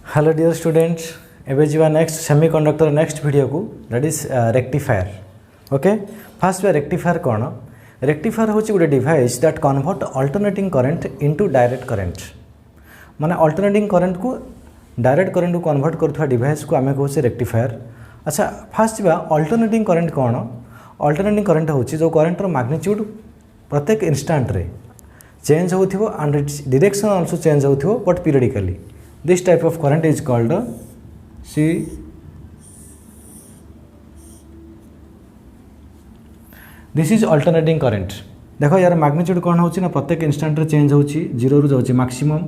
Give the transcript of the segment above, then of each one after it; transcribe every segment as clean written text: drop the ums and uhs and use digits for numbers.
Hello dear students एबे जीवा next semiconductor next video को that is rectifier okay first way rectifier कौन rectifier हूँ गोटे device that convert alternating current into direct current माने alternating current को direct current को कन्वर्ट करुवा डिवाइस को आम कहूँ रेक्टिफायर। अच्छा फास्ट जा अल्टरनेटिंग करंट कौन अल्टरनेटिंग करंट हूँ जो करंटर मैग्नीट्यूड प्रत्येक इंस्टाट रे चेंज हो एंड डायरेक्शन आल्सो चेंज हो but periodically this type of current is called this is alternating current। देखो यार मैग्नीट्यूड कौन होची ना प्रत्येक इंस्टेंट रे चेंज होची जीरो रु जाउची मैक्सिमम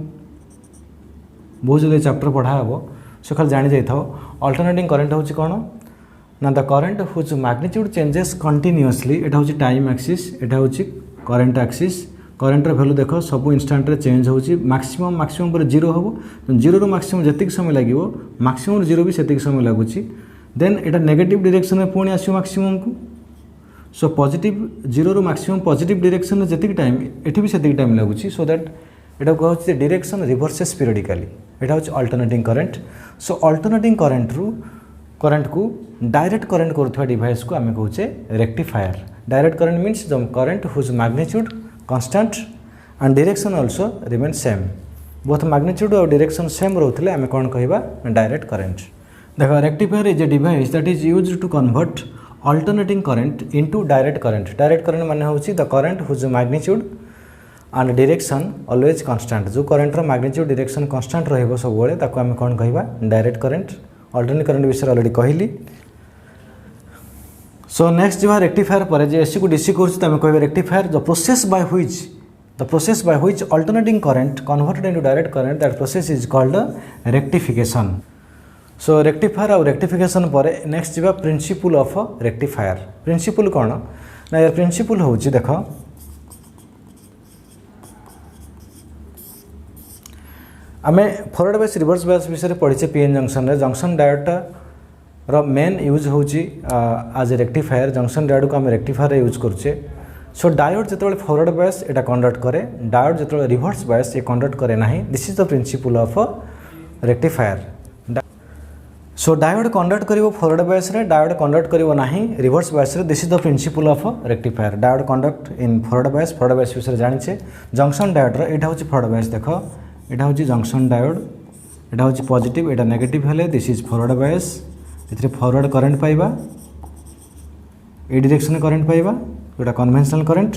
बहुत जल्दी चैप्टर पढ़ा हबो सो खाली जानि जाई थाओ अल्टरनेटिंग करंट होची कौन ना the current which magnitude changes continuously एटा होची टाइम एक्सिस एटा होची करंट एक्सिस करंटर भैल्यू देख सब इंस्टाट चेंज होची मैक्सिमम मैक्सिमम पर जीरो हम जीरो रु मैक्सिमम जतिक समय लगे मैक्सिमम जीरो भी सेतिक समय लगुच देन एटा नेगेटिव डायरेक्शन में पुणी आसो मैक्सिमम को सो पॉजिटिव जीरो रु मैक्सिमम पॉजिटिव डायरेक्शन में जतिक टाइम एठी भी सेतिक टाइम लगुच so that Etah कहउछि direction reverses periodically एटा होछि alternating current. So alternating current को डायरेक्ट करंट करुवा डिवाइस को आम कहूचे rectifier. Direct current means the current whose magnitude constant and direction also remain same both magnitude और direction same रोथले आमे कौन कहबा direct current। देखो rectifier is a device that is used to convert alternating current into direct current। direct current माने होची the current whose magnitude and direction always constant जो current रो magnitude direction constant रहबो सब बेले ताको आमे कौन कहबा direct current। alternating current विषय ऑलरेडी कहली। सो नेक्स्ट जो रेक्टिफायर पर जे एसी को डीसी कर rectifier the process by which alternating current converted into direct current that process is called rectification. So rectifier और रेक्टिफिकेशन पर नेक्स्ट जो प्रिंसिपल ऑफ रेक्टिफायर। प्रिंसिपल कौन ना यार प्रिंसिपल हूँ देख आम फॉरवर्ड बायस रिवर्स बायस विषय पढ़ीचे पीएन जंक्शन रे जंक्शन डायोड रो मेन यूज होची आज रेक्टिफायर जंक्शन डायोड को आम रेक्टिफायर यूज करुचे। सो डायोड जो फॉरवर्ड बायस एटा कंडक्ट करे डायोड जो रिवर्स बायस ये कंडक्ट करे नहीं this is the principle of rectifier. So diode conduct करिवो फॉरवर्ड बायस रे डायोड कंडक्ट करिवो नहीं रिवर्स बायस रे this is the principle of rectifier. Diode conduct in forward bias विषय जानिछे जंक्शन डायोड रो एटा होची फॉरवर्ड बायस देखो एटा होची जंक्शन डायोड एटा होची पॉजिटिव एटा नेगेटिव हेले दिस इज फॉरवर्ड बायस इतरे फॉरवर्ड करंट पाइबा ए डायरेक्शन करंट पाइबा जोटा कन्वेंशनल करंट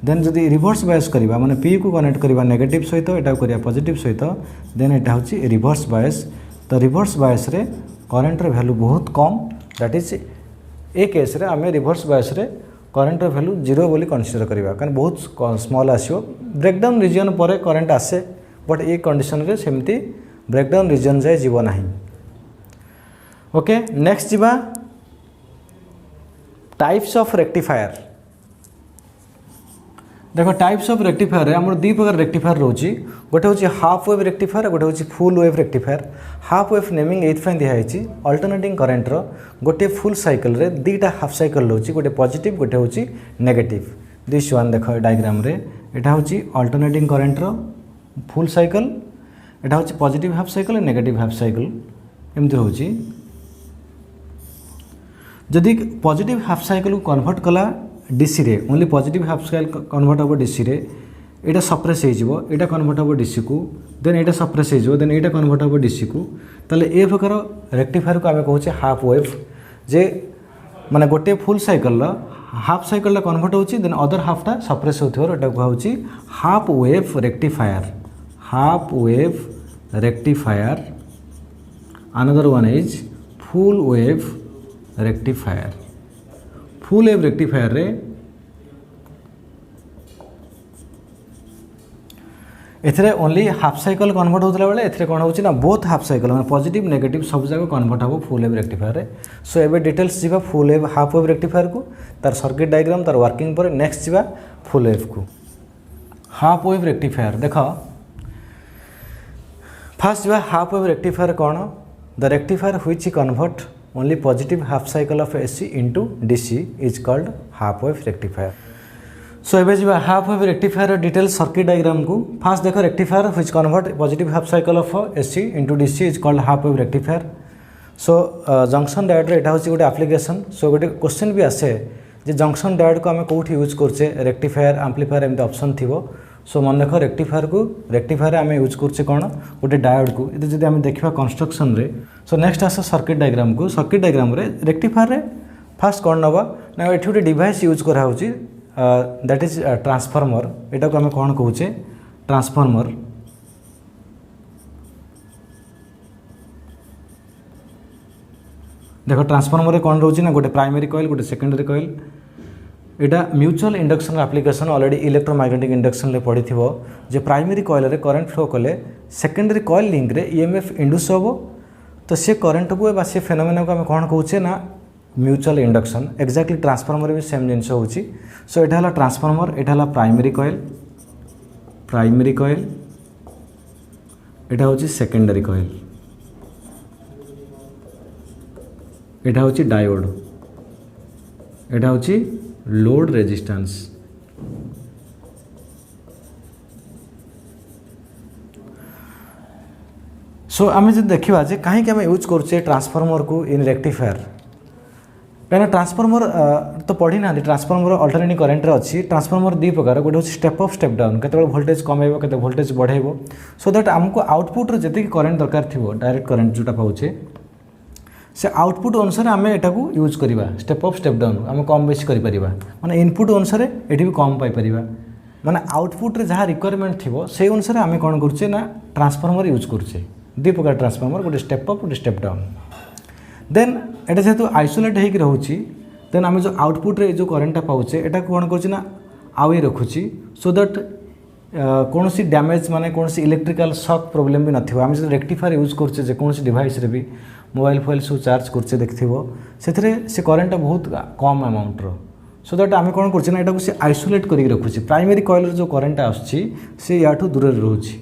देन जदि रिवर्स बायस करिबा माने पी को कनेक्ट करिबा नेगेटिव सहित एटा करिया पॉजिटिव सहित देन एटा होची रिवर्स बायस। तो रिवर्स बायस रे करंट रे वैल्यू बहुत कम दैट इज ए केस रे आमे रिवर्स बायस रे करंट रे वैल्यू जीरो बोली कंसीडर करिबा कारण बहुत स्मॉल आसियो ब्रेकडाउन रीजन पर करंट आसे बट ए कंडीशन रे सेमती ब्रेकडाउन रीजन जाय जीव नाही। ओके नेक्स्ट जीवा टाइप्स ऑफ रेक्टिफायर। देखो टाइप्स ऑफ रेक्टिफायर आम दी प्रकार रेक्टिफायर रोची गोटे हूँ हाफ वेव रेक्टिफायर गोटे हूँ full wave rectifier. Half wave naming ये दिखाई अल्टरनेटिंग करंट रो गोटे फुल साइकिल रे दीटा हाफ साइकिल रोची गोटे पॉजिटिव गोटे हूँ नेगेटिव दिस वन देख डायग्राम रे एटा हूँ अल्टरनेटिंग करंट रो फुल साइकिल एटा हूँ positive half cycle negative half cycle एमती हूँ। जदि पॉजिटिव हाफ साइकिल को कन्वर्ट कला डीसी रे only positive half cycle convert हम डीसी रे एटा सप्रेस हो एटा कन्वर्ट हम डीसी को देन एटा सप्रेस हो देन एटा कन्वर्ट हम डीसी को ताले ए प्रकार रेक्टिफायर को आम कहूँ हाफ वेव जे माने गोटे full cycle half cycle convert होची देन अदर हाफटा सप्रेस होथिवर एटा कहूँ half wave rectifier. Half wave rectifier another one is full wave rectifier. Full wave rectifier रे एथरे ओनली हाफ साइकिल कन्वर्ट होतला बेले एथरे कोन होची ना बोथ हाफ साइकिल माने पॉजिटिव नेगेटिव सब जगह कन्वर्ट हो फुल वेव रेक्टिफायर रे। सो एबे डिटेल्स जीवा full wave half wave rectifier को तार सर्किट डायग्राम तार वर्किंग पर नेक्स्ट जीवा फुल वेव को। हाफ वेव रेक्टिफायर देखो फर्स्ट जीवा half wave rectifier cone the rectifier which convert only positive half cycle of AC into DC is called half wave rectifier। सो एबे जीवा half wave rectifier detail circuit diagram को fast देखो rectifier which convert positive half cycle of AC into DC is called half wave rectifier so junction diode एटा होची गोटे application सो गोटे question भी आसे जे junction diode को आम कौट यूज करचे रेक्टिफायर एम्प्लीफायर एमती ऑप्शन थिबो सो मन देख रेक्टिफायर आम यूज करचे कौन गोटे डायोड को ये जब आम देखा कंस्ट्रक्शन रे सो नेक्स्ट आस सर्किट डायग्राम को सर्किट डायग्राम रे रेक्टिफायर रे फास्ट कौन नवा ना ये गोटे डिवाइस यूज करा दैट इज ट्रांसफॉर्मर एटा को आम कौन कहूचे ट्रांसफॉर्मर देखो ट्रांसफॉर्मर रे कौन रोची ना गोटे प्राइमरी कॉइल गोटे सेकेंडरी कॉइल एटा mutual induction application already electromagnetic induction रे पढ़ी थिबो जे प्राइमरी कॉइल रे करंट फ्लो कले सेकेंडरी कॉइल लिंक रे ईएमएफ इंड्यूस होबो तो से करंट को बा से फेनोमेना को हम कौन कहूचे ना म्यूचुअल इंडक्शन एक्जाक्टली ट्रांसफॉर्मर भी सेम जिनस होची सो एटा हला ट्रांसफॉर्मर एटा हला प्राइमरी कॉइल एटा होची सेकेंडरी कॉइल एटा होची डायोड एटा होची लोड रेजिस्टेंस सो आम जो देखा जे कहीं आम यूज करछे ट्रांसफॉर्मर को इन रेक्टिफायर कहीं ट्रांसफॉर्मर तो पढ़ी ना ट्रांसफॉर्मर अल्टरनेटिंग करंट रे अच्छी ट्रांसफॉर्मर दी प्रकार गोटे होची स्टेप अप स्टेप डाउन केते वोल्टेज कमेबो केते वोल्टेज बढ़ेबो सो दैट हमको आउटपुट रे जति करंट दरकार थिबो डायरेक्ट करंट जोटा पाउछे से आउटपुट अनुसार आम एटा को यूज करवा स्टेप अप स्टेप डाउन आम कम बेसी कर माने इनपुट अनुसार ये भी कम पाई माने आउटपुट रे जहाँ रिक्वायरमेंट थी से अनुसार आम कौन करछे ना ट्रांसफॉर्मर यूज करछे दी प्रकार ट्रांसफॉर्मर गोटे स्टेप अप गोटे स्टेप डाउन देन एटा जेहेतु आइसोलेट होकर रोचे देन आम जो आउटपुट रे जो करेन्टा पाचे एटा कौन कर आवे रखुची सो दैट कौन सी डैमेज माने कौन सी इलेक्ट्रिकल शॉक प्रॉब्लम भी नथिबो आम जो रेक्टिफायर यूज करछे जे कौन सी डिवाइस रे भी मोबाइल फोबाइल सब चार्ज करछे देखथिबो सेथरे से करेन्टा बहुत कम अमाउंट रो सो दैट आम कौन करछे ना एटा को से आइसोलेट करिक रखुची प्राइमरी कॉइल जो करेन्टा आछी से याठू दूर रे रहउची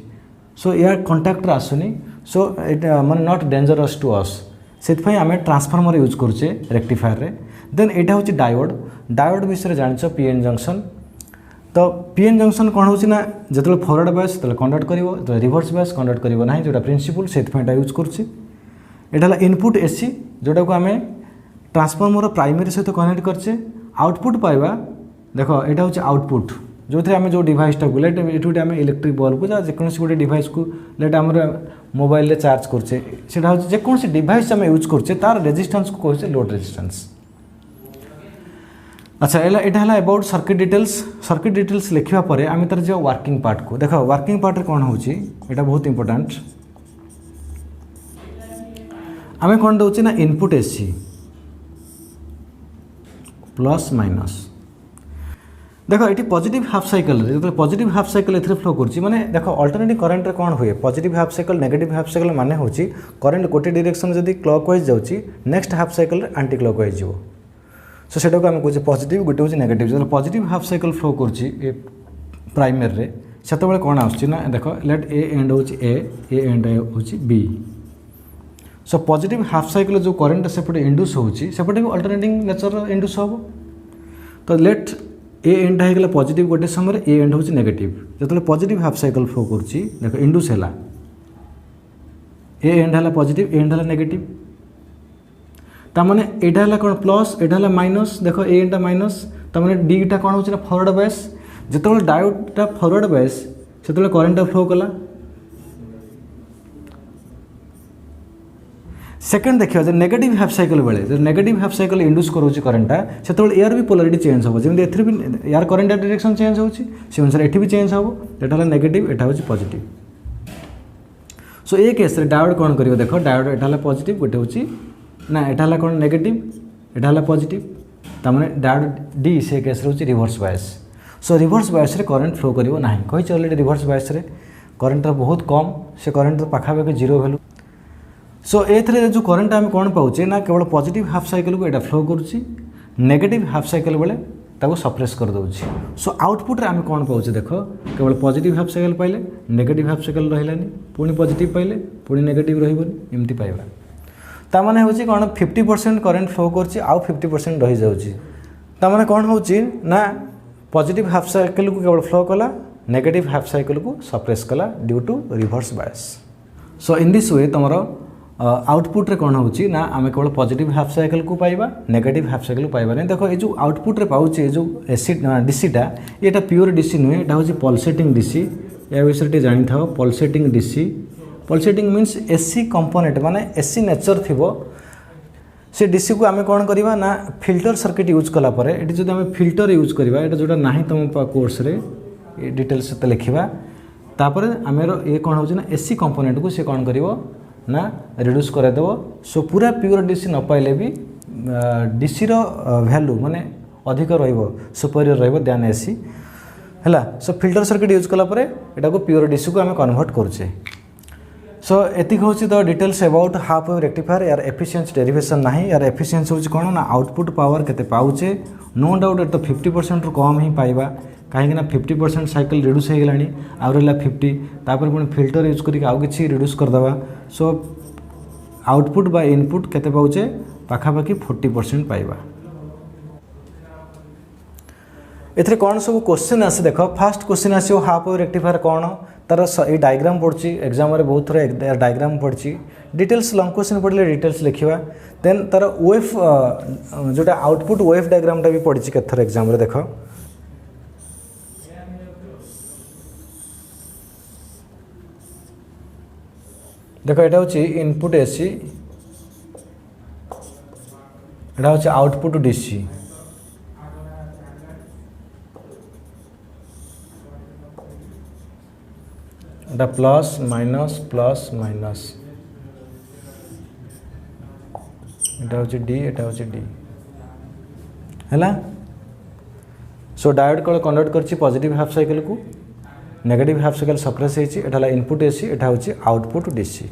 सो या कांटेक्ट रे आसुनी सो इट माने नॉट डेंजरस टू अस से आम ट्रांसफॉर्मर यूज करछे रेक्टिफायर रे देन एटा होची डायोड विषय जानिछ पीएन जंक्शन तो पीएन जंक्शन कौन होची ना जतले फॉरवर्ड बायस तले कंडक्ट करिवो तो रिवर्स बायस कंडक्ट करिवो नाही जोटा प्रिंसिपल सेथफाइटा यूज करछे एटा ला इनपुट एसी जोटा को आम ट्रांसफॉर्मर प्राइमरी सहित कनेक्ट करछे आउटपुट पाइबा देखो एटा होची आउटपुट जो थे आम जो डिवाइसटा को लेट ये आम इलेक्ट्रिक बल्ब को जेकोसी गोटे डिवाइस को लेट आम मोबाइल रे चार्ज करछे सेटा होची जेकोसी डिवाइस आम यूज करछे तार रेजिस्टेंस को कहछे लोड रेजिस्टेंस अच्छा एटा हला अबाउट सर्किट डिटेल्स लिखा पर आम तार जो वर्किंग पार्ट को देखो वर्किंग पार्ट रे कौन होची एटा बहुत इंपोर्टेंट आम कौन दौचे ना इनपुट एसी प्लस माइनस देखो ये पॉजिटिव हाफ साइकिल जो पॉजिटिव हाफ साइकिल एथरे फ्लो करछि माने देखो अल्टरनेटिंग करंट रे कौन हुए positive half cycle negative half cycle माने होछि करंट गोटे डायरेक्शन जदी क्लॉकवाइज जाउछि next half cycle anticlockwise जीवो सो सेटा को हम कहछे पॉजिटिव गोटे होछि नेगेटिव जो पॉजिटिव हाफ साइकिल फ्लो करछि ए प्राइमरी रे सेते बेले कोन आउछि ना देखो लेट ए एंड होछि ए एंड होछि B so positive half cycle जो करंट सेपटे इंड्यूस होछि सेपटे भी अल्टरनेटिंग नेचर इंड्यूस होबो तो लेट ए एंड होगा पॉजिटिव गोटे समय ए एंड होछि नेगेटिव जो पॉजिटिव हाफ साइकिल फ्लो करछि देखो इंड्यूस हैला ए एंड हैला पॉजिटिव ए एंड हैला नेगेटिव तामाने एटा हैला कोन प्लस एटा हैला माइनस देखो ए एंड माइनस तामाने डी टा कोन होछि ना फॉरवर्ड बायस जेतोल डायोड टा फॉरवर्ड बायस सेतोल करंट फ्लो कला सेकेंड देखिए जो नेगेटिव हाफ साइकिल बेले जो नेगेटिव हाफ साइकिल इंड्यूस करोछि करंटा सेतोल एयर भी पोलरिटी चेंज होबो जेमि एथरे भी यार करंट डायरेक्शन चेंज होछि से अनुसार एठी भी चेंज होबो एटा हला नेगेटिव एटा होछि पॉजिटिव सो ए केस रे डायोड कोन करियो देखो डायोड एटा हला पॉजिटिव गोटे होछि ना एटा हला कोन नेगेटिव एटा हला पॉजिटिव तामाने डायोड डी से केस रे होछि रिवर्स बायस सो रिवर्स बायस रे करंट फ्लो करिवो नाही कहि चले रिवर्स बायस रे करंट बहुत कम से करंट पाखा पाखि जीरो वैल्यू सो एथरे जो करंट आम कौन पाचे ना केवल पॉजिटिव हाफ साइकिल को एटा फ्लो करुच्ची नेगेटिव हाफ साइकिल बेले ताको सप्रेस कर दउछि सो आउटपुट रे आम कौन पाचे देखो केवल पॉजिटिव हाफ साइकिल पाइले नेगेटिव हाफ साइकिल रहिलानी पुणी पॉजिटिव पाइले पुणी नेगेटिव रहिबोनी एमती पाइबा ता माने होछि कोन 50% करंट फ्लो करछि आउ 50% रहि जाउछि ता माने कोन होछि ना पॉजिटिव हाफ साइकिल को केवल फ्लो कला, नेगेटिव हाफ साइकिल को सप्रेस कला due to reverse bias. So in this way तुम आउटपुट रे कौन होची ना आम केवल पॉजिटिव हाफ साइकिल को पाइबा, नेगेटिव हाफ साइकिल पाइबा नहीं। देखो ये जो आउटपुट रे पाउचे जो एसी डीसीटा ये प्योर डीसी नुहे, यहाँ हूँ पल्सेटिंग डीसी। या विषय जानी था pulsating DC. Pulsating means AC component माने एसी नेचर थिबो से डीसी को आम कौन करवा ना फिल्टर सर्किट यूज कला परे ये जो आम फिल्टर यूज करवा ये जोटा ना तुम कोर्स रे डिटेल्स से लिखा तापर आम ये कौन हो एसी कंपोनेंट को सी कौन कर ना रिड्यूस करदेव। सो पूरा प्योर डीसी न पाइले भी डीसी रो वैल्यू माने अधिक रहिबो, सुपीरियर रहिबो दैन एसी हैला। सो फिल्टर सर्किट यूज कला परे एटा को प्योर डीसी को आम कन्वर्ट करूचे। सो एतिक हूँ the details about half wave rectifier. यार एफिशिएंसी डेरिवेशन ना, यार एफिशिएंसी हूँ कौन ना आउटपुट पावर केते पाउचे। नो डाउट एट तो 50% कम ही पाइबा कहीं 50% साइकिल रिड्यूस हो गलानी आउ रहा 50 तापर पुणी फिल्टर यूज करके आउ किसी रिड्यूस करदे। सो आउटपुट बा इनपुट केते पाउचे पाखापाखि 40% पाइबा। एथरे कौन सब क्वेश्चन आसे देख। फास्ट क्वेश्चन आसो हाफ वेव रेक्टिफायर कौन तार ये डायग्राम पड़ी एग्जाम रे बहुत थोड़ा डायग्राम पड़ी। डिटेल्स लंग क्वेश्चन पड़े डिटेल्स लिखा। देन तार वेव जोटा आउटपुट वेव डायग्रामटा भी पड़ी केथर एग्जाम रे देख। देखो यहाँ हूँ इनपुट एसी, यहाँ हूँ आउटपुट डीसी। एटा प्लस माइनस एटा हूँ डी, एटा हूँ डी है। सो डायोड कौन कन्वर्ट कर पॉजिटिव हाफ साइकिल को, नेगेटिव हाफ साइकिल सप्रेस होती है। एटा इनपुट एसी, एटा हूँ आउटपुट डीसी।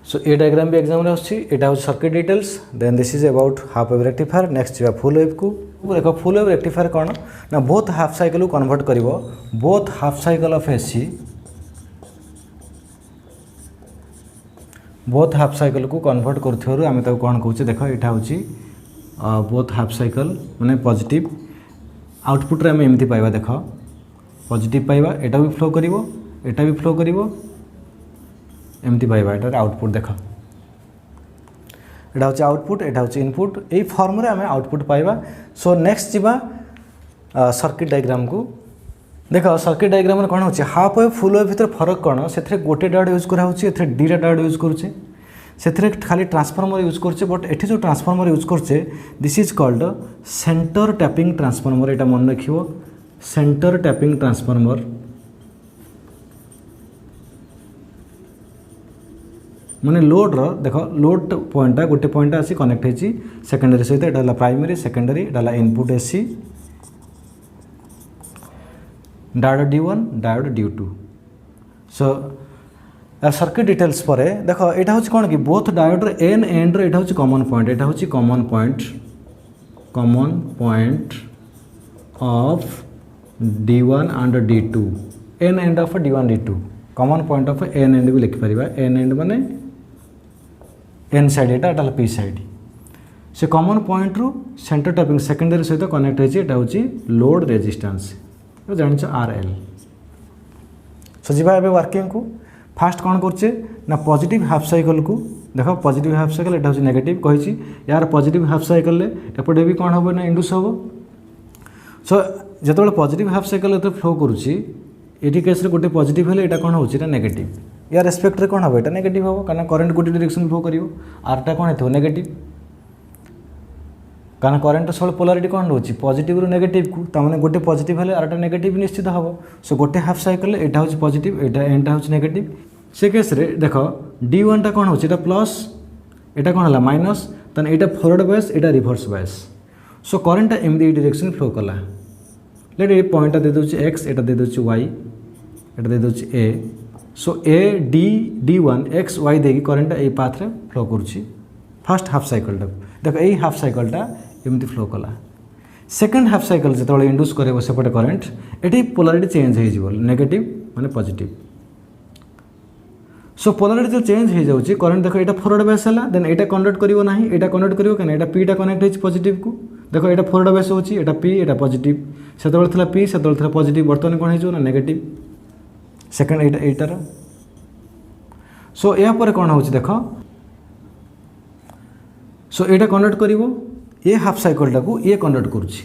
सो ये डायग्राम भी एग्जाम रे आछी। एटा हूँ circuit details. Then this is about half wave rectifier. Next जा फुल वेव को देखो। फुल वेव रेक्टिफायर कौन ना बोथ हाफ साइकिल को कन्वर्ट करिवो। Both half cycle of AC, both half cycle को कन्वर्ट करथिवरु आमे ताको कौन कहूचे देखो। एटा हूँ बोथ हाफ साइकिल माने पॉजिटिव आउटपुट रे आम एमती पाइबा देख। पॉजिटिव पाइबा एटा भी फ्लो करिवो, एटा भी फ्लो करिवो एमती पाइबा। एटार आउटपुट देख। एटा हूँ आउटपुट, एटा हूँ इनपुट। यही फॉर्म रे आम आउटपुट पाइबा। सो नेक्स्ट जीवा सर्किट डायग्राम को देख। सर्किट डायग्राम कौन हो हाफ वेव फुल वेव भीतर फरक कौन से गोटे डायोड यूज कराऊे डीटा डायोड यूज करुचे से खाली ट्रांसफॉर्मर यूज करचे। बट एठी जो ट्रांसफॉर्मर यूज करचे this is called centre tapping transformer. एटा मन रखियो सेंटर टैपिंग ट्रांसफॉर्मर माने लोड रो देख लोड पॉइंटा गोटे पॉइंट आसी कनेक्ट होती सेकेंडरी सहित। एटा प्राइमरी सेकेंडरी, एटा input AC, diode D1 diode D2। So circuit details पर देख यहाँ हूँ कौन कि बोथ डायोड एन एंड रो यहाँ हूँ कॉमन पॉइंट। यहाँ हूँ common point of D1 and D2। N end of D1 D2 common point of n end भी लिखिपर। एन एंड माने एन साइड एटा पी साइड। से कॉमन पॉइंट रु सेंटर टैपिंग सेकेंडरी सहित कनेक्ट होती है लोड रेजिस्टेंस जान RL। सो जी वर्किंग को फास्ट कौन करचे ना पॉजिटिव हाफ साइकिल को देख। पॉजिटिव हाफ साइकिल एटा हूँ नेगेटिव कही। यार पॉजिटिव हाफ साइकिल एपटे भी कौन हम ना इंड्यूस हम। सो जो पॉजिटिव हाफ साइकिल फ्लो करुच्ची ये केस रे गोटे पॉजिटिव है कौन हो नेगेटिव। या रेस्पेक्ट रे कौन हम एटा नेगेटिव हम कारण करंट गोटे डायरेक्शन फ्लो करिवो। आरटा कौन हो नेगेटिव कारण करंट सब पोलारिटी कौन रोचे पॉजिटिव रु नेगेटिव को ताने गोटे पॉजिटिव है आरटा नेगेटिव निश्चित हम। सो गोटे हाफ साइकिल एटा हूँ पॉजिटिव एटा एंटा हूँ नेगेटिव। से केस रे देख D1 टा कौन होता प्लस एटा कौन है माइनस ताने एटा फॉरवर्ड बायस एटा रिवर्स बायस। सो करंट एमती डायरेक्शन फ्लो कला। लेट ये पॉइंट दे दूचे x एटा दे दूचे y एटा दे दूचे a। So a D1 x y देकी करंट ए पाथ रे फ्लो करुच्ची फर्स्ट हाफ साइकिल देख। यही हाफ साइकिलटा एमती फ्लो कला। सेकेंड हाफ साइकिल जो इंड्यूस करे सेपटे करंट ये पोलारिटी चेंज हो नेगेटिव माने पॉजिटिव। सो पोलारिटी जो चेंज हो जाऊँगी करंट देख यहाँ फॉरवर्ड बायस है देन यहाँ कन्वर्ट करिवो नाही एटा कन्वर्ट करिवो कने एटा पीटा कनेक्ट होइछ पॉजिटिव को देख ये फोरवर्ड बायस होची एटा पी एटा पॉजिटिव सेतबेले थिला पी सेतबेले थिला पॉजिटिव बर्तमान कोन हे जो ना नेगेटिव सेकंड एटार सो या पर कोन होची देख सो एटा कन्वर्ट करिवो ये हाफ साइकिल टाको ये कन्वर्ट करूची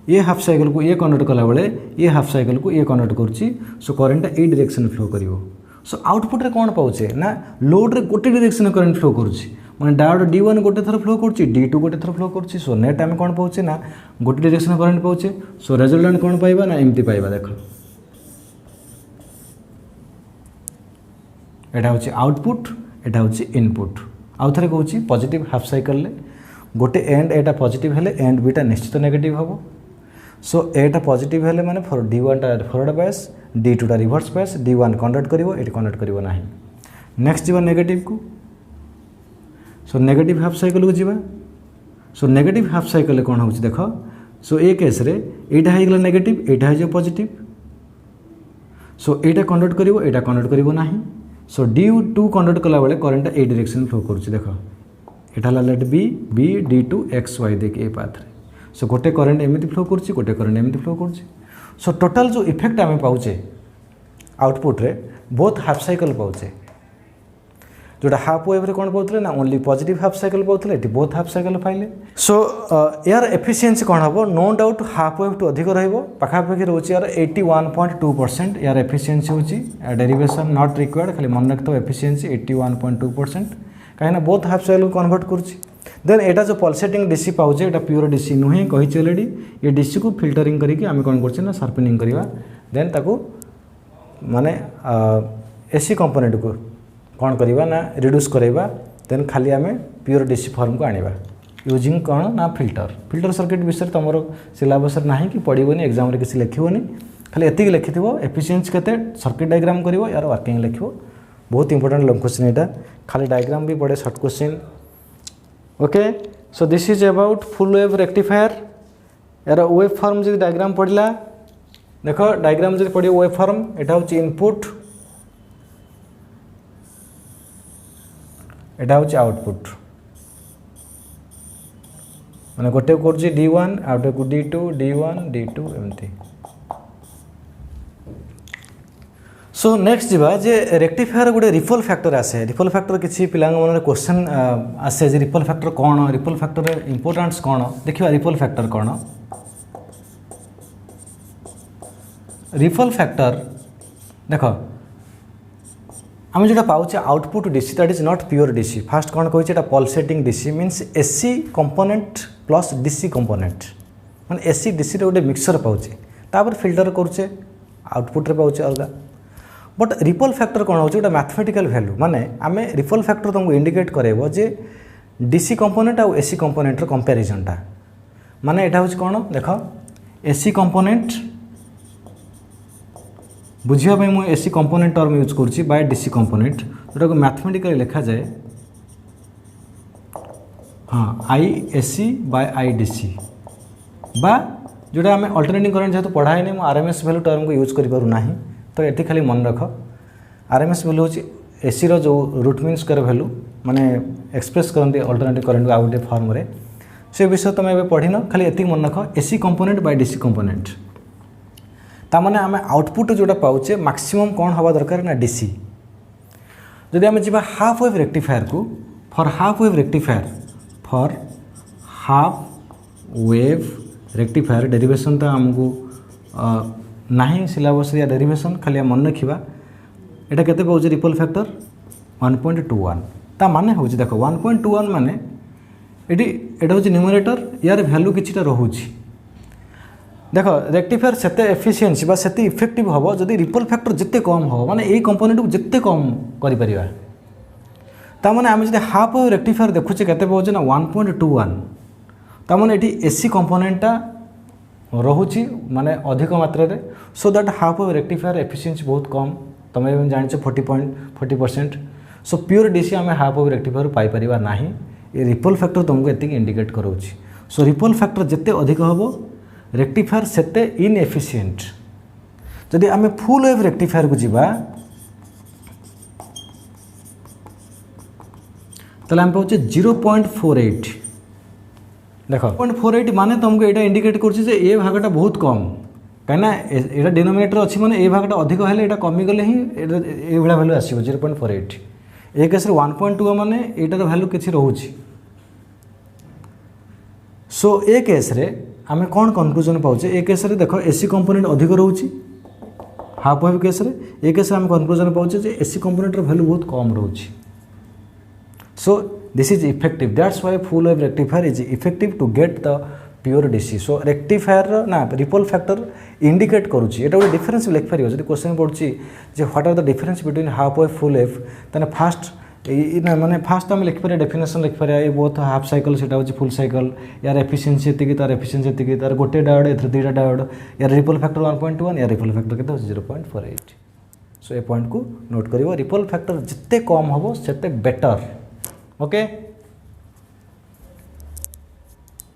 ये हाफ साइकिल को ये कन्वर्ट कला बेले ये हाफ साइकिल को ये कन्वर्ट करूची सो करंट ए डायरेक्शन फ्लो करिवो सो आउटपुट रे कोन पाउचे ना लोड रे गोटे डायरेक्शन करंट फ्लो करूची माने डायोड D1 गोटे थर फ्लो करूची D2 गोटे थर फ्लो करूची सो नेट आम कोन पाउचे ना गोटे डायरेक्शन करंट पाउचे सो रिजल्टेंट कोन पाइबा ना एमती पाइबा देखो एटा होची आउटपुट एटा होची इनपुट आउ थरे कहूची पॉजिटिव हाफ साइकिल ले गोटे एंड एटा पॉजिटिव हेले एंड बीटा निश्चित नेगेटिव हबो सो एटा पॉजिटिव हेले माने फॉर D1 टा फॉरवर्ड बायस D2 टा रिवर्स बायस D1 कन्वर्ट करिवो एटी कन्वर्ट करिवो नाही नेक्स्ट जीवा नेगेटिव को सो नेगेटिव हाफ साइकिल को जीवा सो नेगेटिव हाफ साइकिल कोन होची देखो सो ए केस रे एटा हे गेला नेगेटिव एटा हे जो पॉजिटिव सो एटा कन्वर्ट करिवो एटा कन्वर्ट करिवो नाही सो D2 कन्वर्ट कला बेले करंट ए डायरेक्शन फ्लो करूची देखो एटा ला लेट बी D2 XY देख ए पाथ रे सो गोटे करंट एमती फ्लो करूची गोटे करंट एमती फ्लो करूची सो टोटल जो इफेक्ट आमे पाउचे आउटपुट रे बोथ हाफ साइकिल पाउचे जोटा हाफ वेव रे कोन पाउतले ना ओनली पॉजिटिव हाफ साइकिल पाउतले एटी बोथ हाफ साइकिल पाइले सो यार एफिशिएंसी कोन हबो नो डाउट हाफ वेव टू अधिक रहइबो पाखा पाखी रहउची यार 81.2% यार एफिशिएंसी होची डेरिवेशन नॉट रिक्वायर्ड खाली मन रखतो एफिशिएंसी 81.2% काहेना बोथ हाफ साइकिल कन्वर्ट करूची देन एटा जो पल्सेटिंग डीसी पाउचे एटा प्योर डीसी नुहे कहि चलेडी ये डीसी को फिल्टरिंग करिके आमे कोन करछे ना शार्पनिंग करिवा देन ताको माने एसी कंपोनेंट को कौन करवा ना रिड्यूस करवा देन खाली आम प्योर डीसी फॉर्म को आनिबा यूजिंग कौन ना फिल्टर सर्किट विषय तुम सिलेबस ना कि पढ़ोनी एग्जाम किसी लिखोनी खाली एति लिखि एफिशिएंसी केते सर्किट डायग्राम करिवो यार वर्किंग लिखो बहुत इंपोर्टेंट लॉन्ग क्वेश्चन एटा खाली डायग्राम भी पड़े short question okay so this is about full wave rectifier यार वेव फॉर्म जो डायग्राम पढ़ला देखो डायग्राम जो पढ़ो वेव फॉर्म एटा होची इनपुट एटा होची आउटपुट माने गोटे करछि D1 आउटे को D2 D1 D2 एमती सो नेक्स्ट जीवा जे रेक्टिफायर गोटे रिपल फैक्टर आसे रिपल फैक्टर किछि पिलांग मन क्वेश्चन आसे जे रिपल फैक्टर कोन रिपल फैक्टर इंपोर्टेंस कोन देखिबा रिपल फैक्टर कोन रिपल फैक्टर देखो आम जो पाचे output DC that is not pure DC फास्ट कौन कहे pulsating DC means AC component plus DC component माने एसी डीसी रे गोटे मिक्सचर पाचे तापर फिल्टर करुचे आउटपुट रे पाचे अलग बट रिपल फैक्टर कौन होचे गोटे मैथमेटिकल वैल्यू माने आमे रिपल फैक्टर तुमको इंडिकेट करेबो जे डीसी कंपोनेंट आ एसी कंपोनेंट रो कंपैरिजन टा माने एटा होचे कौन देखो एसी कंपोनेंट बुझिया भाई मुझे एसी कंपोनेंट टर्म यूज करुच्ची बाय डीसी कंपोनेंट जोटा को मैथमेटिकली लिखा जाए हाँ I AC by I DC बा जोटा आम अल्टरनेटिंग करंट जेहेतु पढ़ाई नहीं आरएमएस वैल्यू टर्म को यूज करूँ ना तो ये खाली मन रख आरएमएस वैल्यू हूँ एसी रो जो रूट मीन स्क्वायर वैल्यू माने एक्सप्रेस करते अल्टरनेटिव करंट को आउ गोटे फॉर्म रे से विषय तुम ए पढ़ी न खाली एति मन रख AC component by DC component तामाने आम आउटपुट जोटा पाउचे मैक्सिमम कौन हवा दरकार ना डीसी जदि आम जी हाफ वेव रेक्टिफायर को for half wave rectifier derivation तो आमको नहीं सिलेबस या डेरिवेशन खाली मन रखा यहाँ केते पाउचे रिपल फैक्टर 1.21 ता माने होची देखो 1.21 माने एटा होची न्यूमरेटर यार वैल्यू किछिटा रहूची देखो रेक्टिफायर सेते एफिशिएंसी बा सेते इफेक्टिव हबो जदि रिपल फैक्टर जिते कम हो माने ए कंपोनेंट को जिते कम करि परिबा ता माने हम जदि हाफ वेव रेक्टिफायर देखुचे केते पाउचे ना 1.21 ता माने एटी एसी कंपोनेंटटा रहूची माने अधिक मात्रा रे so that half wave rectifier efficiency बहुत कम तमे जानिछ 40% सो प्योर डीसी आम हाफ वेव रेक्टिफायर पाई परिबा नाही ए रिपल फैक्टर तुमको एति इंडिकेट करोची सो रिपल फैक्टर जिते अधिक हबो रेक्टिफायर सेते इनएफिशिएंट जदि आम फुल वेव रेक्टिफायर को जीवा तले आम पाउचे 0.48 देख 0.48 माने तुमको यहाँ इंडिकेट कर ए भागटा बहुत कम कहीं यहाँ डिनोमिनेटर अच्छी मैंने ए भागटा अधिक हेल्ले यहाँ कमिगले ही ये भैल्यू आसो 0.48 ए केस 1.2 माने यार भैल्यू किसी रोचे सो ए केस आम कौन कनक्लूजन पाचे ए केस देख एसी कंपोनेंट अधिक रोचे हाफ वेव केस ए केस आम कनक्लूजन पाचे एसी कंपोनेंटर भैल्यू बहुत कम रोचे so this is effective that's why full wave rectifier is effective to get the pure DC so rectifier ना रिपल फैक्टर इंडिकेट करुच्ची एटा गोटे डिफरेन्स भी लिखिपर जब क्वेश्चन पड़ुची what are the difference between half wave full wave ताने fast माने फास्ट आम लिखिपर डेफिनेशन लिखिपर ये बहुत हाफ साइकिल से फुल साइकिल यार एफिशिएंसी एति तार एफिशिएंसी एति तार गोटे डायोड ए दुईटा डायोड यार रिपल फैक्टर 1.1 यार रिपल फैक्टर केते 0.48 सो ए पॉइंट को नोट करिवो रिपल फैक्टर जिते कम होबो सेते बेटर ओके